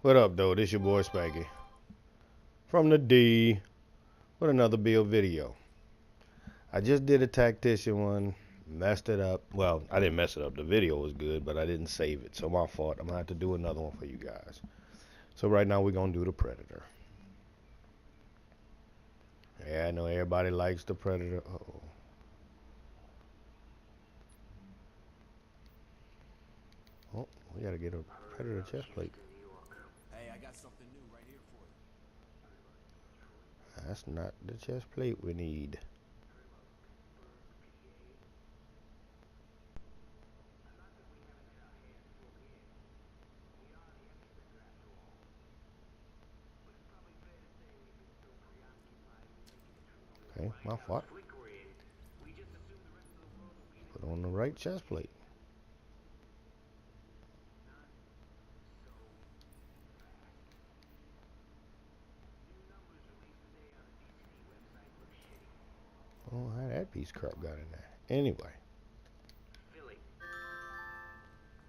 What up, though? This your boy Spanky from the D with another build video. I just did a tactician one, messed it up. Well, I didn't mess it up. The video was good, but I didn't save it, so my fault. I'm gonna have to do another one for you guys. So right now we're gonna do the Predator. Yeah, I know everybody likes the Predator. Uh-oh. Oh, we gotta get a Predator chest plate. Hey, I got something new right here for you. That's not the chest plate we need. Okay, my fault. Put on the right chest plate. Oh, how that piece of crap got in there. Anyway. Philly,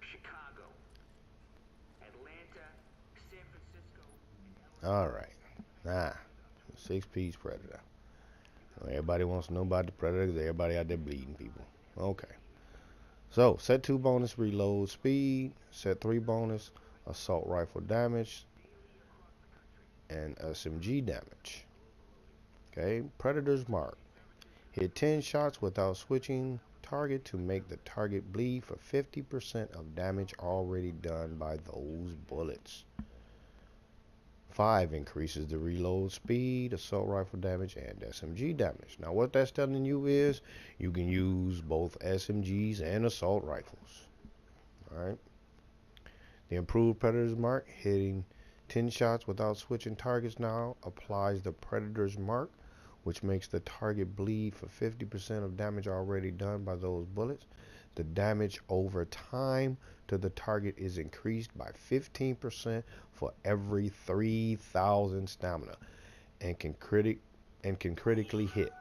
Chicago, Atlanta, San Francisco. Alright. Nah. 6-piece Predator. Everybody wants to know about the Predator because everybody out there bleeding people. Okay. So, set 2 bonus reload speed. Set 3 bonus assault rifle damage. And SMG damage. Okay. Predator's mark. Hit 10 shots without switching target to make the target bleed for 50% of damage already done by those bullets. 5 increases the reload speed, assault rifle damage, and SMG damage. Now what that's telling you is you can use both SMGs and assault rifles. Alright. The improved Predator's mark, hitting 10 shots without switching targets now applies the Predator's mark, which makes the target bleed for 50% of damage already done by those bullets. The damage over time to the target is increased by 15% for every 3,000 stamina and can critically hit.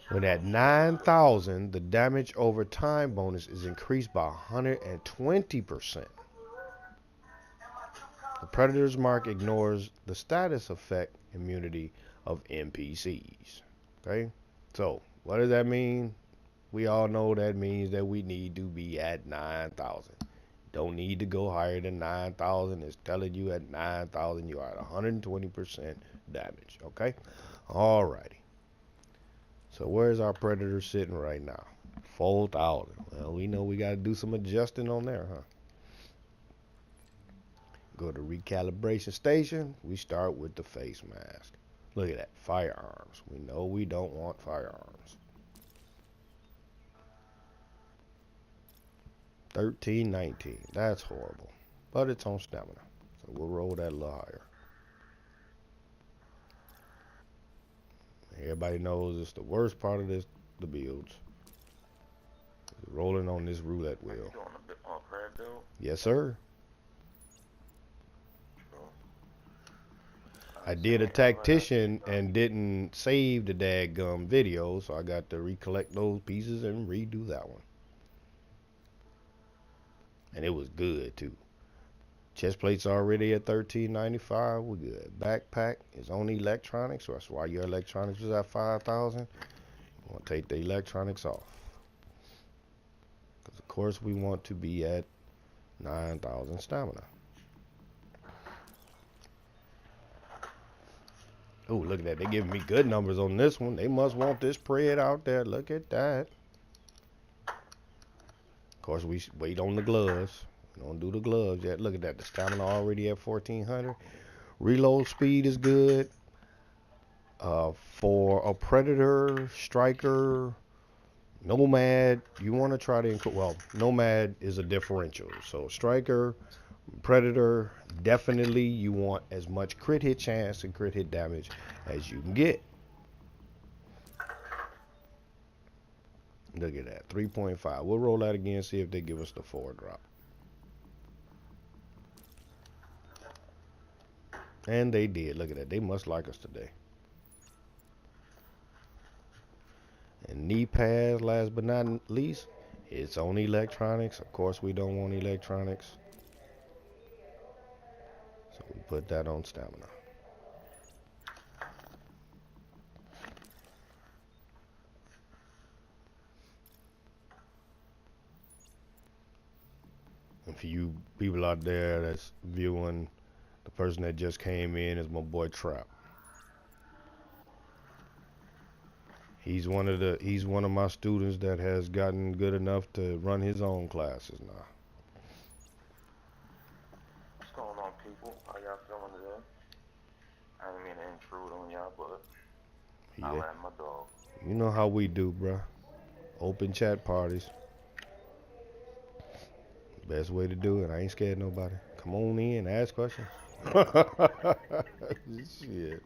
When at 9,000, the damage over time bonus is increased by 120%. The Predator's mark ignores the status effect immunity of NPCs. Okay, so what does that mean? We all know that means that we need to be at 9,000. Don't need to go higher than 9,000. It's telling you at 9,000 you are at 120% damage. Okay, alrighty. So where's our Predator sitting right now? 4,000. Well, we know we got to do some adjusting on there, huh? Go to recalibration station. We start with the face mask. Look at that, firearms. We know we don't want firearms. 1319. That's horrible. But it's on stamina. So we'll roll that a little higher. Everybody knows it's the worst part of this, the builds. Rolling on this roulette wheel. You doing a bit on crack though? Yes, sir. I did a tactician and didn't save the dadgum video, so I got to recollect those pieces and redo that one. And it was good too. Chest plate's already at $13.95. We're good. Backpack is on electronics, so that's why your electronics is at 5,000. You want to take the electronics off, because of course we want to be at 9,000 stamina. Oh, look at that. They're giving me good numbers on this one. They must want this spread out there. Look at that. Of course, we wait on the gloves. We don't do the gloves yet. Look at that. The stamina already at 1,400. Reload speed is good. For a Predator, Striker, Nomad, you want to try to include... Well, Nomad is a differential. So, Striker, Predator, definitely you want as much crit hit chance and crit hit damage as you can get. Look at that, 3.5. We'll roll that again, see if they give us the 4 drop. And they did. Look at that. They must like us today. And knee pads, last but not least, it's on electronics. Of course, we don't want electronics. Put that on stamina. And for you people out there that's viewing, the person that just came in is my boy Trap. He's one of my students that has gotten good enough to run his own classes now. What's going on, people? How y'all feeling today? I didn't mean to intrude on y'all, but I let my dog. You know how we do, bruh. Open chat parties. Best way to do it. I ain't scared of nobody. Come on in, ask questions. Shit.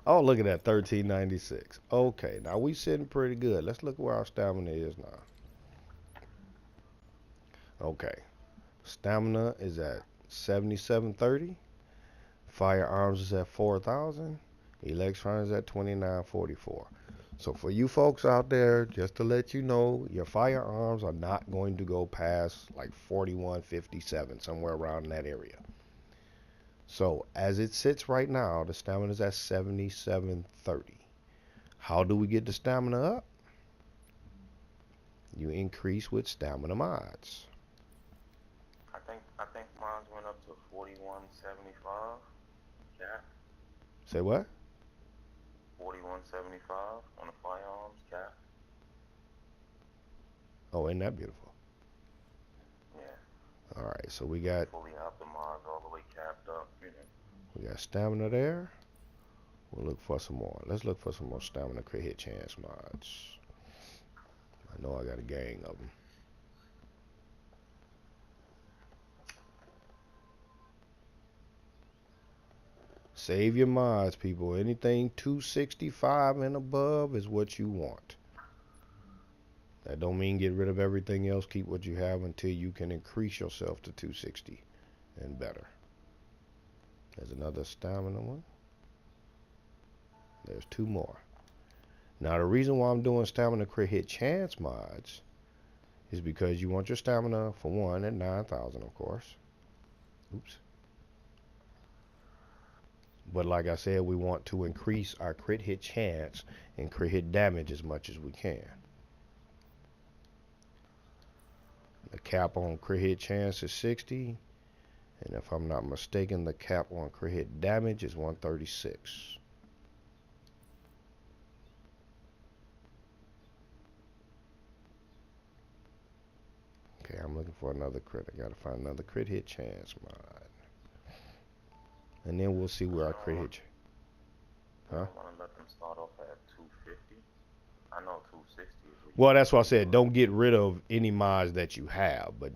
Oh, look at that, 1396. Okay, now we sitting pretty good. Let's look where our stamina is now. Okay, stamina is at 7730. Firearms is at 4,000. Electronics is at 2944. So for you folks out there, just to let you know, your firearms are not going to go past like 4157, somewhere around that area. So as it sits right now, the stamina is at 7730. How do we get the stamina up? You increase with stamina mods. I think mine went up to 4175. Yeah. Say what? 4175 on the firearms cap. Oh, isn't that beautiful? Yeah. All right, so we got fully optimized, all the way capped up. You know. We got stamina there. We'll look for some more. Let's look for some more stamina crit hit chance mods. I know I got a gang of them. Save your mods, people. Anything 265 and above is what you want. That don't mean get rid of everything else. Keep what you have until you can increase yourself to 260 and better. There's another stamina one. There's two more. Now the reason why I'm doing stamina crit hit chance mods is because you want your stamina for one at 9,000, of course. Oops. But like I said, we want to increase our crit hit chance and crit hit damage as much as we can. The cap on crit hit chance is 60. And if I'm not mistaken, the cap on crit hit damage is 136. Okay, I'm looking for another crit. I gotta find another crit hit chance mod. And then we'll see where our crit hit. Huh? I want to let them start off at 250. I know 260 is. Well, that's why I said don't get rid of any mods that you have, but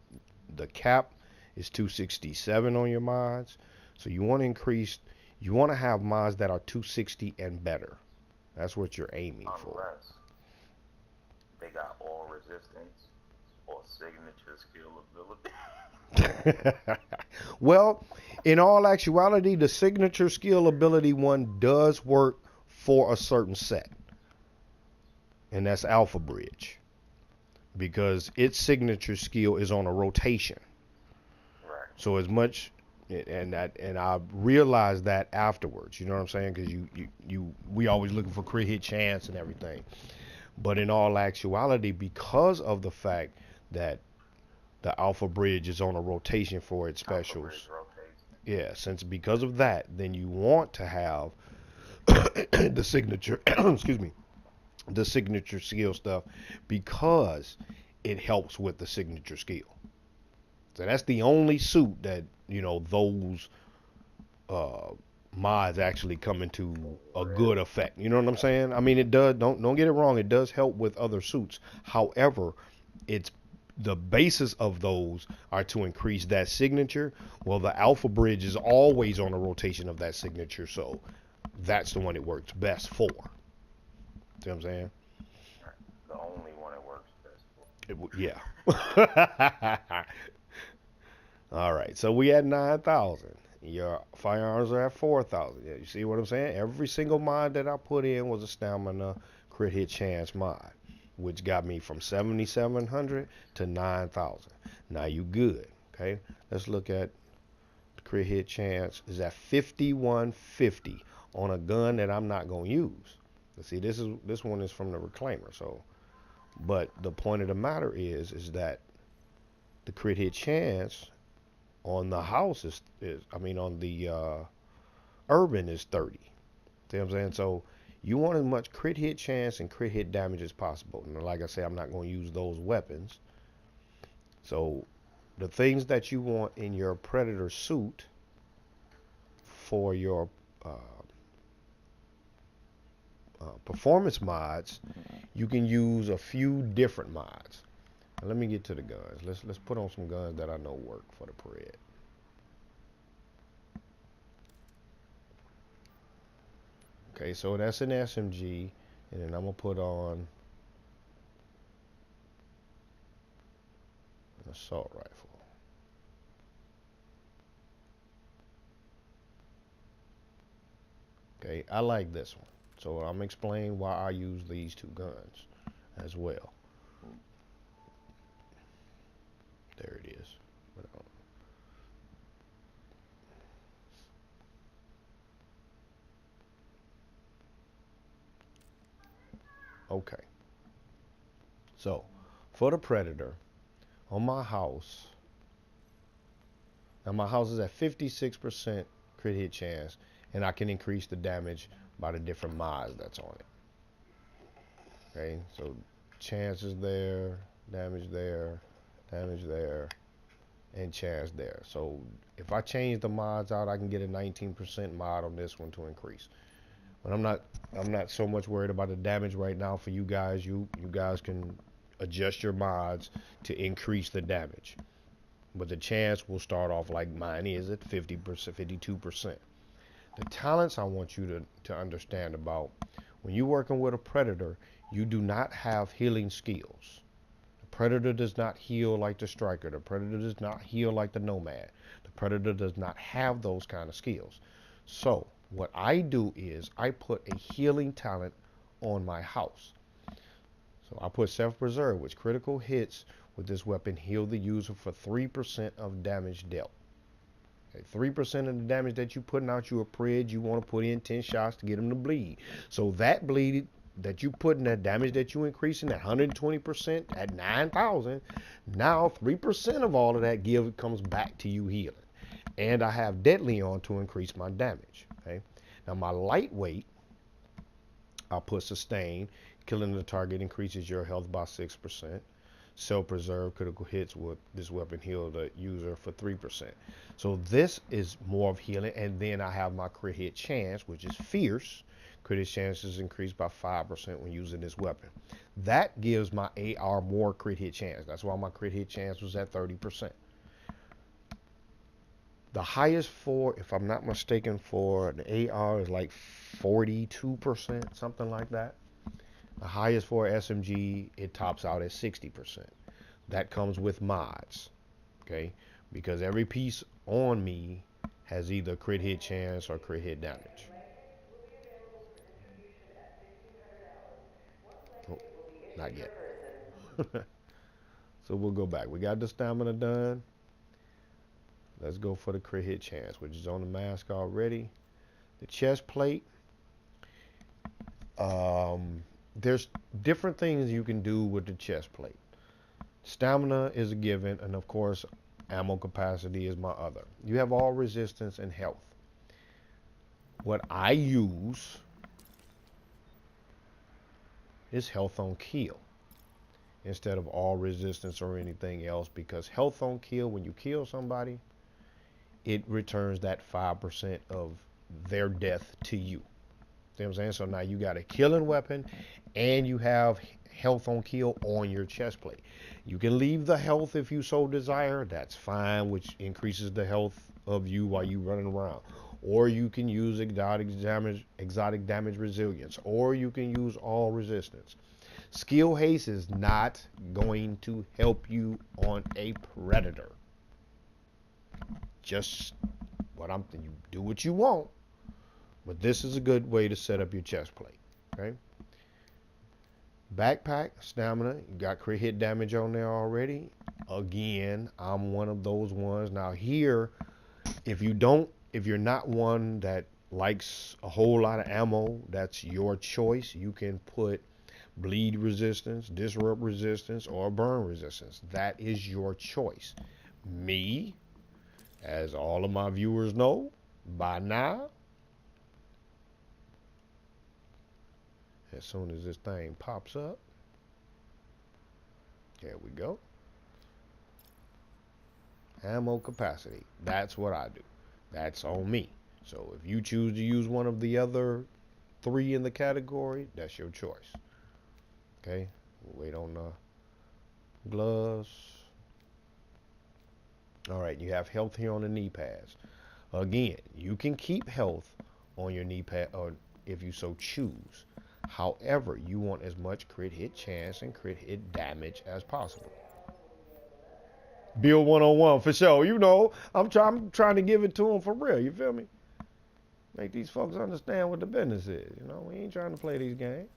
the cap is 267 on your mods. So you want to increase, you want to have mods that are 260 and better. That's what you're aiming for. Unless they got all resistance or signature skill ability. Well, in all actuality, the signature skill ability one does work for a certain set. And that's Alpha Bridge. Because its signature skill is on a rotation. Right. So as much, and I realized that afterwards, you know what I'm saying? Because we always looking for crit hit chance and everything. But in all actuality, because of the fact that the Alpha Bridge is on a rotation for its specials. Yeah, because of that, then you want to have the signature, excuse me, the signature skill stuff because it helps with the signature skill. So that's the only suit that, you know, those mods actually come into a good effect. You know what I'm saying? I mean, it does, don't get it wrong, it does help with other suits. However, it's the basis of those are to increase that signature. Well, the Alpha Bridge is always on a rotation of that signature, so that's the one it works best for. See what I'm saying? The only one it works best for. Yeah. All right, so we at 9,000. Your firearms are at 4,000. Yeah, you see what I'm saying? Every single mod that I put in was a stamina crit hit chance mod, which got me from 7,700 to 9,000. Now you good, Okay, let's look at the crit hit chance is at 5150 on a gun that I'm not gonna use. See, this one is from the reclaimer. So, but the point of the matter is that the crit hit chance on the house is I mean on the urban is 30. See what I'm saying? So you want as much crit hit chance and crit hit damage as possible. And like I say, I'm not going to use those weapons. So the things that you want in your Predator suit for your performance mods, you can use a few different mods. Now, let me get to the guns. Let's put on some guns that I know work for the Pred. Okay, so that's an SMG, and then I'm gonna put on an assault rifle. Okay, I like this one. So I'm explaining why I use these two guns as well. There it is. Okay. So for the Predator, on my house, now my house is at 56% crit hit chance, and I can increase the damage by the different mods that's on it. Okay, so chance is there, damage there, and chance there. So if I change the mods out, I can get a 19% mod on this one to increase. But I'm not so much worried about the damage right now for you guys. You guys can adjust your mods to increase the damage. But the chance will start off like mine is at 50%, 52%. The talents I want you to understand about when you're working with a Predator, you do not have healing skills. The Predator does not heal like the Striker. The Predator does not heal like the Nomad. The Predator does not have those kind of skills. So what I do is I put a healing talent on my house. So I put self-preserve, which critical hits with this weapon heal the user for 3% of damage dealt. 3% of the damage that you putting out your Pred, you want to put in 10 shots to get them to bleed. So that bleed that you put in, that damage that you increasing at 120% at 9,000, now 3% of all of that comes back to you healing. And I have Deadly on to increase my damage. Okay. Now my lightweight, I'll put sustain. Killing the target increases your health by 6%. Self-preserve, critical hits with this weapon heal the user for 3%. So this is more of healing. And then I have my crit hit chance, which is fierce. Crit hit chance is increased by 5% when using this weapon. That gives my AR more crit hit chance. That's why my crit hit chance was at 30%. The highest for, if I'm not mistaken, for the AR is like 42%, something like that. The highest for SMG, it tops out at 60%. That comes with mods, okay? Because every piece on me has either crit hit chance or crit hit damage. Oh, not yet. So we'll go back. We got the stamina done. Let's go for the crit hit chance, which is on the mask already. The chest plate. There's different things you can do with the chest plate. Stamina is a given, and of course, ammo capacity is my other. You have all resistance and health. What I use is health on kill instead of all resistance or anything else, because health on kill, when you kill somebody, it returns that 5% of their death to you. See what I'm saying? So now you got a killing weapon and you have health on kill on your chest plate. You can leave the health if you so desire. That's fine, which increases the health of you while you running around. Or you can use exotic damage resilience. Or you can use all resistance. Skill haste is not going to help you on a Predator. Just you do what you want. But this is a good way to set up your chest plate, okay? Backpack, stamina, you got crit hit damage on there already. Again, I'm one of those ones. Now here, if you're not one that likes a whole lot of ammo, that's your choice. You can put bleed resistance, disrupt resistance, or burn resistance. That is your choice. Me, as all of my viewers know by now, as soon as this thing pops up, there we go. Ammo capacity. That's what I do. That's on me. So if you choose to use one of the other 3 in the category, that's your choice. Okay, we'll wait on the gloves. All right, you have health here on the knee pads. Again, you can keep health on your knee pad, or if you so choose. However, you want as much crit hit chance and crit hit damage as possible. Build 101 for sure. You know, I'm trying to give it to them for real. You feel me? Make these folks understand what the business is. You know, we ain't trying to play these games.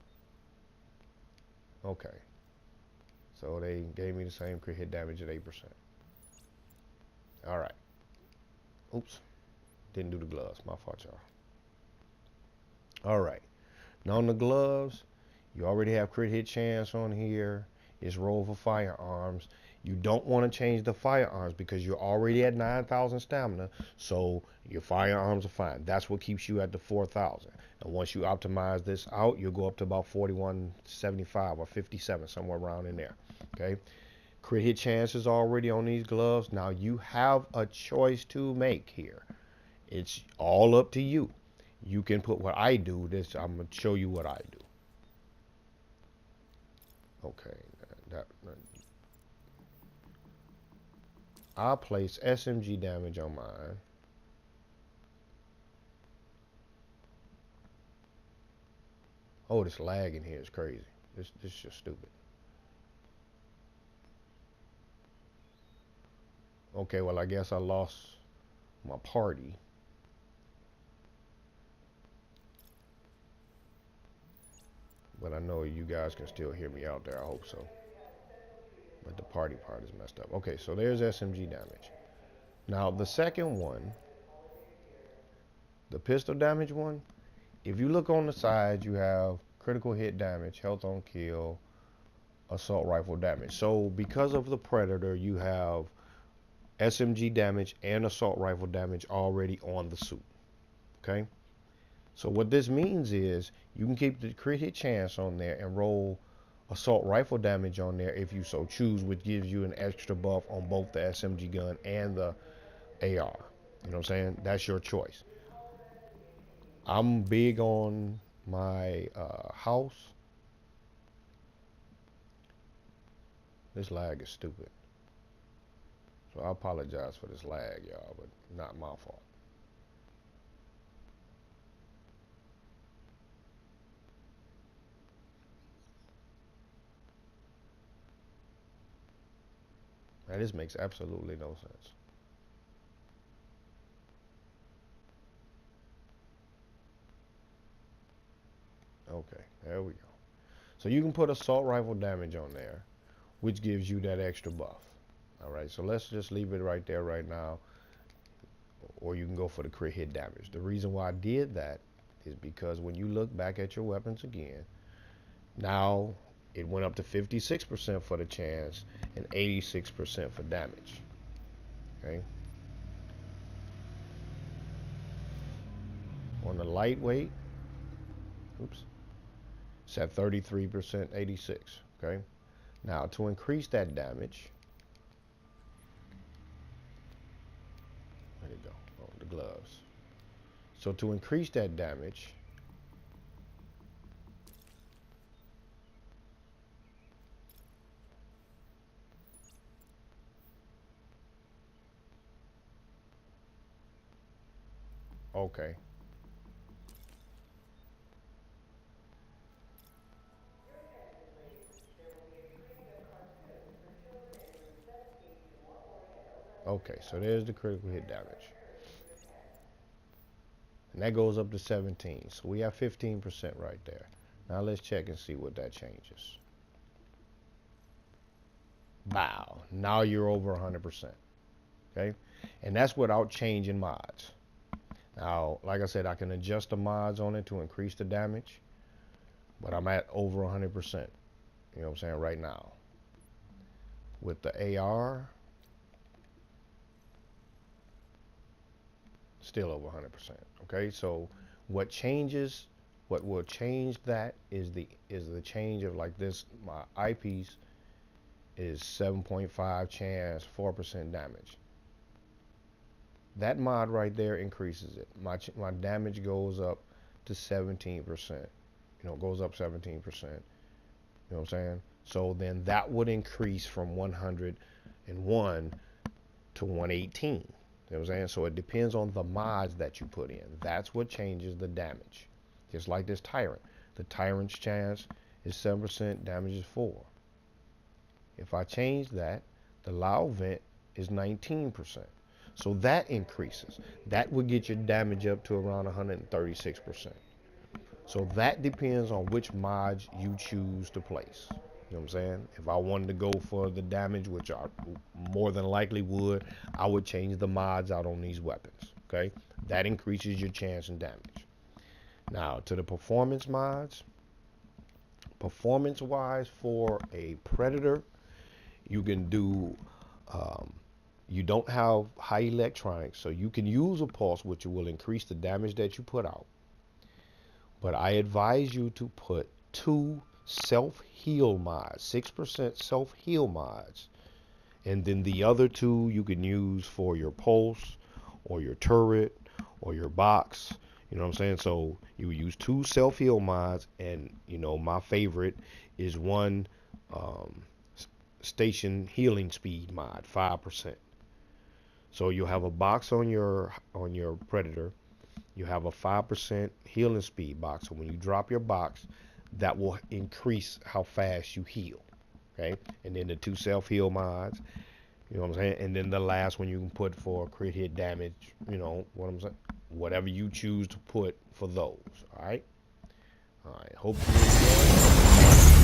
Okay. So they gave me the same crit hit damage at 8%. All right. Oops. Didn't do the gloves. My fault, y'all. All right. Now on the gloves, you already have crit hit chance on here. It's roll for firearms. You don't want to change the firearms because you're already at 9,000 stamina, so your firearms are fine. That's what keeps you at the 4,000. And once you optimize this out, you'll go up to about 4175 or 57, somewhere around in there. Okay. Crit hit chance is already on these gloves. Now you have a choice to make here. It's all up to you. You can put what I do. I'm gonna show you what I do. Okay. I'll place SMG damage on mine. Oh, this lag in here is crazy. This is just stupid. Okay, well, I guess I lost my party. But I know you guys can still hear me out there. I hope so. But the party part is messed up. Okay, so there's SMG damage. Now, the second one, the pistol damage one, if you look on the side, you have critical hit damage, health on kill, assault rifle damage. So because of the Predator, you have SMG damage and assault rifle damage already on the suit. Okay? So what this means is you can keep the crit hit chance on there and roll assault rifle damage on there if you so choose, which gives you an extra buff on both the SMG gun and the AR. You know what I'm saying? That's your choice. I'm big on my house. This lag is stupid. So I apologize for this lag, y'all, but not my fault. Now this makes absolutely no sense. Okay, there we go. So you can put assault rifle damage on there, which gives you that extra buff. All right, so let's just leave it right there right now. Or you can go for the crit hit damage. The reason why I did that is because when you look back at your weapons again, now it went up to 56% for the chance and 86% for damage. Okay. On the lightweight, oops, it's at 33%, 86. Okay. Now to increase that damage, there you go. Oh, the gloves. So to increase that damage, okay. Okay, so there's the critical hit damage. And that goes up to 17. So we have 15% right there. Now let's check and see what that changes. Bow. Now you're over 100%. Okay? And that's without changing mods. Now, like I said, I can adjust the mods on it to increase the damage, but I'm at over 100%. You know what I'm saying? Right now. With the AR, still over 100%. Okay? So what changes, what will change that is the change of like this, my eyepiece is 7.5 chance, 4% damage. That mod right there increases it. My damage goes up to 17%. You know, goes up 17%. You know what I'm saying? So then that would increase from 101 to 118. You know what I'm saying? So it depends on the mods that you put in. That's what changes the damage. Just like this Tyrant. The Tyrant's chance is 7%, damage is 4. If I change that, the Loud Vent is 19%. So that increases. That would get your damage up to around 136%. So that depends on which mods you choose to place. You know what I'm saying? If I wanted to go for the damage, which I more than likely would, I would change the mods out on these weapons. Okay? That increases your chance and damage. Now, to the performance mods. Performance-wise, for a Predator, you can do... you don't have high electronics, so you can use a pulse, which will increase the damage that you put out. But I advise you to put 2 self-heal mods, 6% self-heal mods. And then the other 2 you can use for your pulse or your turret or your box. You know what I'm saying? So you use 2 self-heal mods, and you know, my favorite is one station healing speed mod, 5%. So you'll have a box on your Predator. You have a 5% healing speed box. So when you drop your box, that will increase how fast you heal. Okay? And then the 2 self-heal mods. You know what I'm saying? And then the last one you can put for crit hit damage. You know what I'm saying? Whatever you choose to put for those. Alright? Alright. Hope you enjoy.